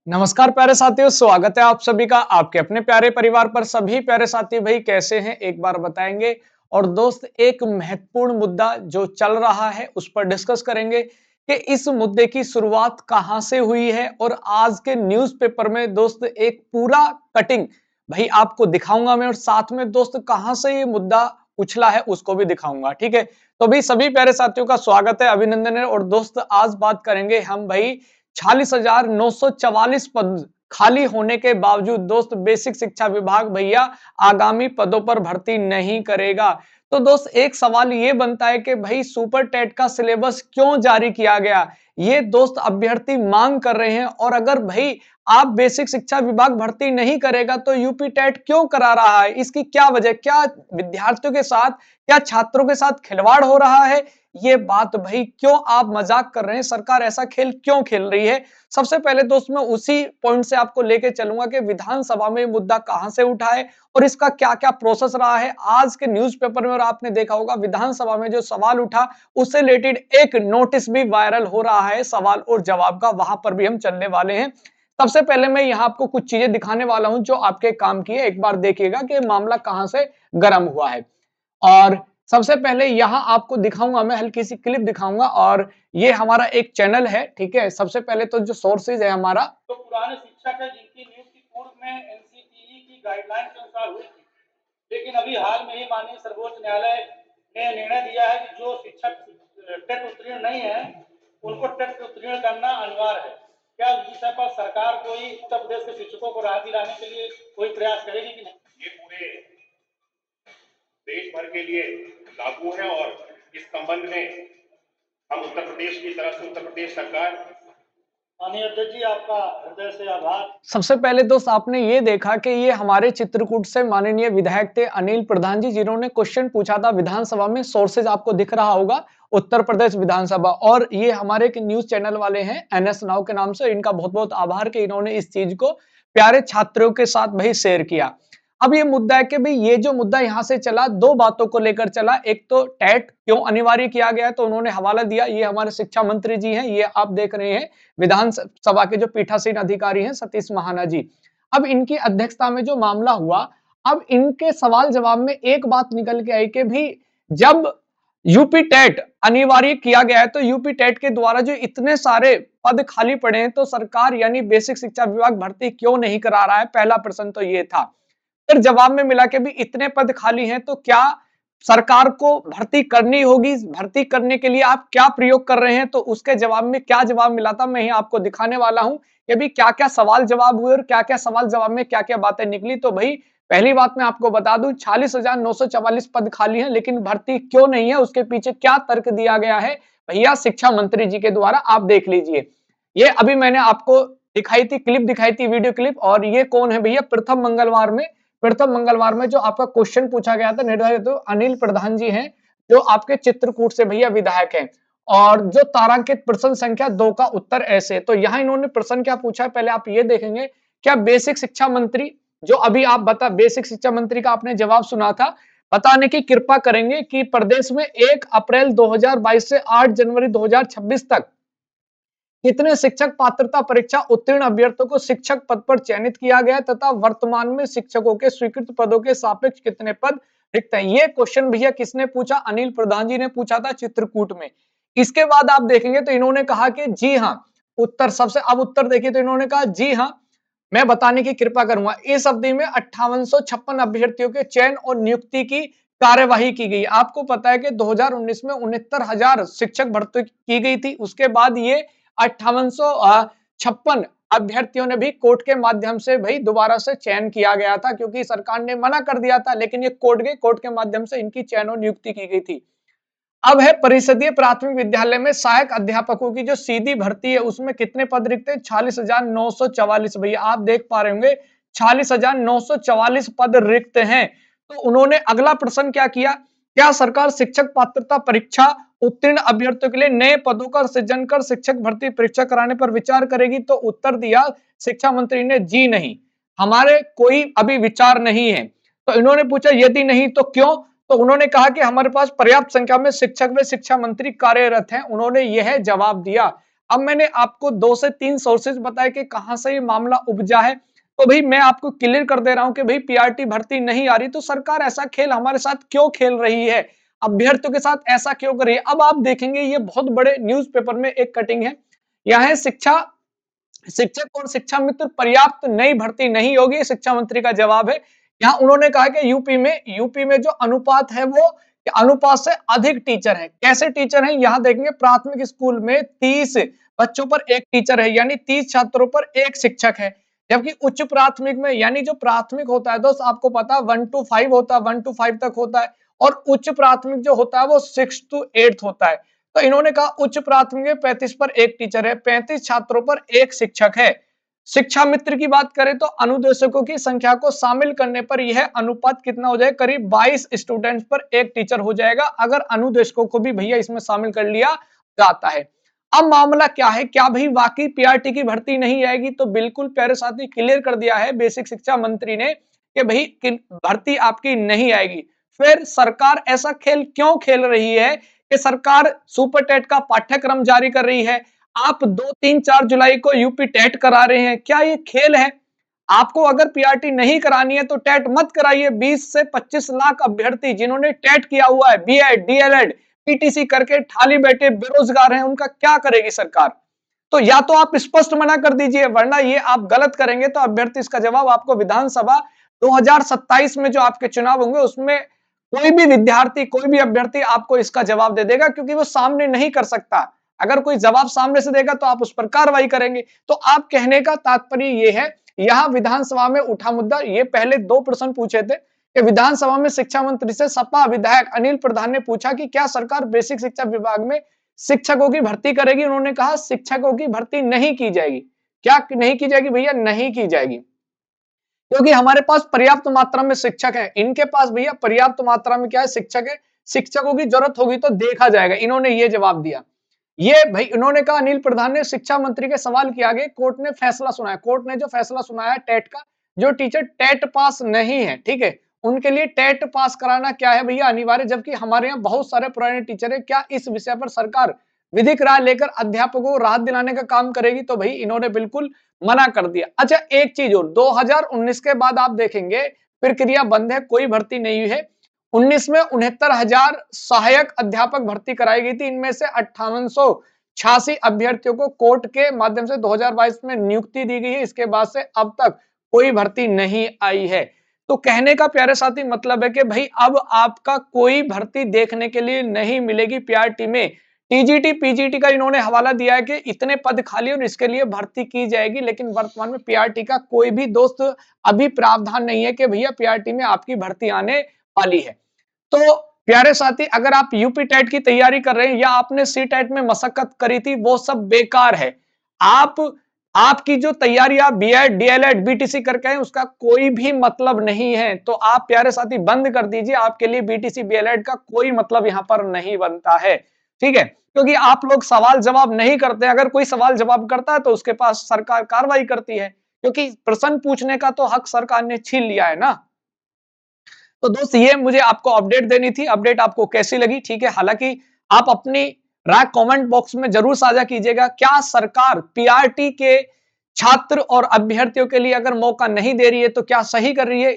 नमस्कार प्यारे साथियों, स्वागत है आप सभी का आपके अपने प्यारे परिवार पर। सभी प्यारे साथी भाई कैसे हैं एक बार बताएंगे। और दोस्त एक महत्वपूर्ण मुद्दा जो चल रहा है उस पर डिस्कस करेंगे कि इस मुद्दे की शुरुआत कहां से हुई है। और आज के न्यूज़पेपर में दोस्त एक पूरा कटिंग भाई आपको दिखाऊंगा मैं, और साथ में दोस्त कहां से ये मुद्दा उछला है उसको भी दिखाऊंगा। ठीक है, तो भाई सभी प्यारे साथियों का स्वागत है, अभिनंदन है। और दोस्त आज बात करेंगे हम भाई 46,944 पद खाली होने के बावजूद दोस्त बेसिक शिक्षा विभाग भैया आगामी पदों पर भर्ती नहीं करेगा। तो दोस्त एक सवाल ये बनता है कि भाई सुपर टेट का सिलेबस क्यों जारी किया गया, ये दोस्त अभ्यर्थी मांग कर रहे हैं। और अगर भाई आप बेसिक शिक्षा विभाग भर्ती नहीं करेगा तो यूपी टेट क्यों करा रहा है, इसकी क्या वजह, क्या विद्यार्थियों के साथ, क्या छात्रों के साथ खिलवाड़ हो रहा है, ये बात भाई क्यों आप मजाक कर रहे हैं, सरकार ऐसा खेल क्यों खेल रही है। सबसे पहले दोस्त मैं उसी पॉइंट से आपको लेके चलूंगा कि विधानसभा में मुद्दा कहां से उठा है और इसका क्या क्या प्रोसेस रहा है आज के न्यूज़पेपर में। और आपने देखा होगा विधानसभा में जो सवाल उठा उससे रिलेटेड एक नोटिस भी वायरल हो रहा है सवाल और जवाब का, वहां पर भी हम चलने वाले हैं। सबसे पहले मैं यहाँ आपको कुछ चीजें दिखाने वाला हूं जो आपके काम की है, एक बार देखिएगा कि मामला कहां से गर्म हुआ है। और सबसे पहले यहाँ आपको दिखाऊंगा, मैं हल्की सी क्लिप दिखाऊंगा। और ये हमारा एक चैनल है, ठीक है। सबसे पहले तो जो सोर्सेज है हमारा, तो पुराने शिक्षक है जिनकी नियुक्ति पूर्व में एनसीटीई की गाइडलाइन के अनुसार हुई थी, लेकिन अभी हाल में ही माननीय सर्वोच्च न्यायालय ने निर्णय दिया है कि जो शिक्षक टेट उत्तीर्ण नहीं है उनको टेट उत्तीर्ण करना अनिवार्य है। क्या इस विषय पर सरकार कोई उत्तर प्रदेश के शिक्षकों को राहत दिलाने के लिए कोई प्रयास करेगी कि नहीं? ये पूरे देश भर के लिए लागू है और इस संबंध में हम उत्तर प्रदेश की तरफ से उत्तर प्रदेश सरकार माननीय अध्यक्ष जी, आपका हृदय से आभार। सबसे पहले दोस्त आपने ये देखा कि ये हमारे चित्रकूट से माननीय विधायक थे अनिल प्रधान जी, जिन्होंने क्वेश्चन पूछा था विधानसभा में। सोर्सेज आपको दिख रहा होगा, उत्तर प्रदेश विधानसभा। और ये हमारे एक न्यूज चैनल वाले हैं एनएस नाउ के नाम से, इनका बहुत बहुत आभार कि इन्होंने इस चीज को प्यारे छात्रों के साथ भाई शेयर किया। अब ये मुद्दा है कि भाई ये जो मुद्दा यहाँ से चला, दो बातों को लेकर चला। एक तो टेट क्यों अनिवार्य किया गया है, तो उन्होंने हवाला दिया, ये हमारे शिक्षा मंत्री जी हैं, ये आप देख रहे हैं विधानसभा के जो पीठासीन अधिकारी हैं सतीश महाना जी। अब इनकी अध्यक्षता में जो मामला हुआ, अब इनके सवाल जवाब में एक बात निकल के आई कि भी जब यूपी टेट अनिवार्य किया गया है तो यूपी टेट के द्वारा जो इतने सारे पद खाली पड़े हैं तो सरकार यानी बेसिक शिक्षा विभाग भर्ती क्यों नहीं करा रहा है, पहला प्रश्न तो ये था। फिर जवाब में मिला कि भी इतने पद खाली हैं तो क्या सरकार को भर्ती करनी होगी, भर्ती करने के लिए आप क्या प्रयोग कर रहे हैं। तो उसके जवाब में क्या जवाब मिला था मैं आपको दिखाने वाला हूं कि भी क्या क्या सवाल जवाब हुए और क्या क्या सवाल जवाब में क्या क्या बातें निकली। तो भाई पहली बात मैं आपको बता दूं, 46,944 पद खाली हैं लेकिन भर्ती क्यों नहीं है, उसके पीछे क्या तर्क दिया गया है भैया शिक्षा मंत्री जी के द्वारा, आप देख लीजिए। ये अभी मैंने आपको दिखाई थी क्लिप, दिखाई थी वीडियो क्लिप। और ये कौन है भैया, प्रथम मंगलवार में जो आपका क्वेश्चन पूछा गया था निर्धारित तो अनिल प्रधान जी हैं, जो आपके चित्रकूट से भैया विधायक हैं। और जो तारांकित प्रश्न संख्या 2 का उत्तर ऐसे, तो यहाँ इन्होंने प्रश्न क्या पूछा है पहले आप ये देखेंगे। क्या बेसिक शिक्षा मंत्री, जो अभी आप बता बेसिक शिक्षा मंत्री का आपने जवाब सुना था, बताने की कृपा करेंगे कि प्रदेश में 1 अप्रैल 2022 से 8 जनवरी 2026 तक कितने शिक्षक पात्रता परीक्षा उत्तीर्ण अभ्यर्थियों को शिक्षक पद पर चयनित किया गया तथा वर्तमान में शिक्षकों के स्वीकृत पदों के सापेक्ष कितने पद रिक्त हैं। ये क्वेश्चन भैया किसने पूछा, अनिल प्रधान जी ने पूछा था चित्रकूट में। इसके बाद आप देखेंगे तो इन्होंने कहा कि जी हाँ, उत्तर सबसे, अब उत्तर देखिए तो इन्होंने कहा जी हाँ मैं बताने की कृपा करूंगा। इस अवधि में 5856 अभ्यर्थियों के चयन और नियुक्ति की कार्यवाही की गई। आपको पता है कि 2019 में 69,000 शिक्षक भर्ती की गई थी, उसके बाद ये 5856 अभ्यर्थियों ने भी कोर्ट के माध्यम से भाई दोबारा से चयन किया गया था, क्योंकि सरकार ने मना कर दिया था, लेकिन ये कोर्ट गए, कोर्ट के माध्यम से इनकी चयन और नियुक्ति की गई थी। अब है परिषदीय प्राथमिक विद्यालय में सहायक अध्यापकों की जो सीधी भर्ती है उसमें कितने पद रिक्त हैं, 46,944। भैया आप देख पा रहे होंगे 46,944 पद रिक्त हैं। तो उन्होंने अगला प्रश्न क्या किया, क्या सरकार शिक्षक पात्रता परीक्षा उत्तीर्ण अभ्यर्थियों के लिए नए पदों का सृजन कर शिक्षक भर्ती परीक्षा कराने पर विचार करेगी। तो उत्तर दिया शिक्षा मंत्री ने जी नहीं, हमारे कोई अभी विचार नहीं है। तो इन्होंने पूछा यदि नहीं तो क्यों, तो उन्होंने कहा कि हमारे पास पर्याप्त संख्या में शिक्षक व शिक्षा मंत्री कार्यरत हैं, उन्होंने यह जवाब दिया। अब मैंने आपको 2 से 3 सोर्सेज बताए कि कहां से ये मामला उपजा है। तो भाई मैं आपको क्लियर कर दे रहा हूं कि भाई पीआरटी भर्ती नहीं आ रही, तो सरकार ऐसा खेल हमारे साथ क्यों खेल रही है, अभ्यर्थियों के साथ ऐसा क्यों कर रही है। अब आप देखेंगे ये बहुत बड़े न्यूज़पेपर में एक कटिंग है, यहाँ है शिक्षा शिक्षक और शिक्षा मित्र पर्याप्त नई भर्ती नहीं होगी, शिक्षा मंत्री का जवाब है। यहाँ उन्होंने कहा कि यूपी में जो अनुपात है वो अनुपात से अधिक टीचर है। कैसे टीचर हैं, यहाँ देखेंगे प्राथमिक स्कूल में 30 बच्चों पर एक टीचर है, यानी 30 छात्रों पर एक शिक्षक है। जबकि उच्च प्राथमिक में, यानी जो प्राथमिक होता है दोस्त आपको पता है 1 to 5 होता है, 1 to 5 तक होता है, और उच्च प्राथमिक जो होता है वो 6 to 8 होता है। तो इन्होंने कहा उच्च प्राथमिक में 35 पर एक टीचर है, 35 छात्रों पर एक शिक्षक है। शिक्षा मित्र की बात करें तो अनुदेशकों की संख्या को शामिल करने पर यह अनुपात कितना हो जाएगा, करीब 22 स्टूडेंट्स पर एक टीचर हो जाएगा, अगर अनुदेशकों को भी भैया इसमें शामिल कर लिया जाता है। अब मामला क्या है, क्या भाई वाकई पीआरटी की भर्ती नहीं आएगी? तो बिल्कुल प्यारे साथी क्लियर कर दिया है बेसिक शिक्षा मंत्री ने कि भाई भर्ती आपकी नहीं आएगी। फिर सरकार ऐसा खेल क्यों खेल रही है कि सरकार सुपर टेट का पाठ्यक्रम जारी कर रही है, आप 2, 3, 4 जुलाई को यूपी टेट करा रहे हैं, क्या ये खेल है? आपको अगर पीआरटी नहीं करानी है तो टेट मत कराइए। 20 से 25 लाख अभ्यर्थी जिन्होंने टेट किया हुआ है, बीएड, डीएलएड, पीटीसी करके खाली बैठे बेरोजगार हैं, उनका क्या करेगी सरकार? तो या तो आप स्पष्ट मना कर दीजिए, वरना ये आप गलत करेंगे तो अभ्यर्थी इसका जवाब आपको विधानसभा 2027 में जो आपके चुनाव होंगे उसमें कोई भी विद्यार्थी, कोई भी अभ्यर्थी आपको इसका जवाब दे देगा, क्योंकि वो सामने नहीं कर सकता। अगर कोई जवाब सामने से देगा तो आप उस पर कार्रवाई करेंगे। तो आप कहने का तात्पर्य ये है, यहाँ विधानसभा में उठा मुद्दा, ये पहले 2 प्रश्न पूछे थे कि विधानसभा में शिक्षा मंत्री से सपा विधायक अनिल प्रधान ने पूछा कि क्या सरकार बेसिक शिक्षा विभाग में शिक्षकों की भर्ती करेगी? उन्होंने कहा शिक्षकों की भर्ती नहीं की जाएगी। क्या नहीं की जाएगी भैया? नहीं की जाएगी, क्योंकि हमारे पास पर्याप्त मात्रा में शिक्षक हैं। इनके पास भैया पर्याप्त मात्रा में क्या है, शिक्षक है। शिक्षकों की जरूरत होगी तो देखा जाएगा, इन्होंने ये जवाब दिया। ये भाई इन्होंने कहा, अनिल प्रधान ने शिक्षा मंत्री के सवाल के आगे कोर्ट ने फैसला सुनाया। कोर्ट ने जो फैसला सुनाया टेट का, जो टीचर टेट पास नहीं है, ठीक है, उनके लिए टेट पास कराना क्या है भैया अनिवार्य, जबकि हमारे यहाँ बहुत सारे पुराने टीचर है। क्या इस विषय पर सरकार विधिक राय लेकर अध्यापकों को राहत दिलाने का काम करेगी? तो भाई इन्होंने बिल्कुल मना कर दिया। अच्छा एक चीज और, 2019 के बाद आप देखेंगे प्रक्रिया बंद है, कोई भर्ती नहीं हुई है। 19 में 69,000 सहायक अध्यापक भर्ती कराई गई थी, इनमें से 5886 अभ्यर्थियों को कोर्ट के माध्यम से 2022 में नियुक्ति दी गई है। इसके बाद से अब तक कोई भर्ती नहीं आई है। तो कहने का प्यारे साथी मतलब है कि भाई अब आपका कोई भर्ती देखने के लिए नहीं मिलेगी पीआरटी में। टीजीटी पीजीटी का इन्होंने हवाला दिया है कि इतने पद खाली और इसके लिए भर्ती की जाएगी, लेकिन वर्तमान में पीआरटी का कोई भी दोस्त अभी प्रावधान नहीं है कि भैया पीआरटी में आपकी भर्ती आने वाली है। तो प्यारे साथी अगर आप यूपी टेट की तैयारी कर रहे हैं या आपने सी टेट में मशक्कत करी थी, वो सब बेकार है। आपकी जो तैयारी आप बीएड, डीएलएड, बीटीसी करके हैं उसका कोई भी मतलब नहीं है। तो आप प्यारे साथी बंद कर दीजिए, आपके लिए बीटीसी बीएलएड का कोई मतलब यहां पर नहीं बनता है, ठीक है, क्योंकि आप लोग सवाल जवाब नहीं करते। अगर कोई सवाल जवाब करता है तो उसके पास सरकार कार्रवाई करती है, क्योंकि प्रश्न पूछने का तो हक सरकार ने छीन लिया है ना। तो दोस्त ये मुझे आपको अपडेट देनी थी, अपडेट आपको कैसी लगी? ठीक है, हालांकि आप अपनी राय कमेंट बॉक्स में जरूर साझा कीजिएगा। क्या सरकार पीआरटी के छात्र और अभ्यर्थियों के लिए अगर मौका नहीं दे रही है तो क्या सही कर रही है?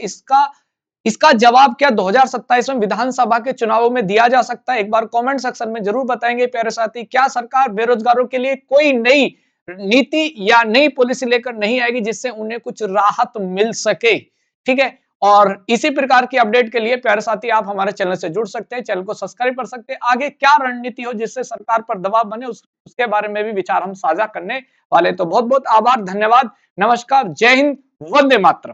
इसका जवाब क्या 2027 में विधानसभा के चुनावों में दिया जा सकता है? एक बार कमेंट सेक्शन में जरूर बताएंगे प्यारे साथी। क्या सरकार बेरोजगारों के लिए कोई नई नीति या नई पॉलिसी लेकर नहीं आएगी जिससे उन्हें कुछ राहत मिल सके? ठीक है, और इसी प्रकार की अपडेट के लिए प्यारे साथी आप हमारे चैनल से जुड़ सकते हैं, चैनल को सब्सक्राइब कर सकते हैं। आगे क्या रणनीति हो जिससे सरकार पर दबाव बने उसके बारे में भी विचार हम साझा करने वाले। तो बहुत बहुत आभार, धन्यवाद, नमस्कार, जय हिंद, वंदे मातरम।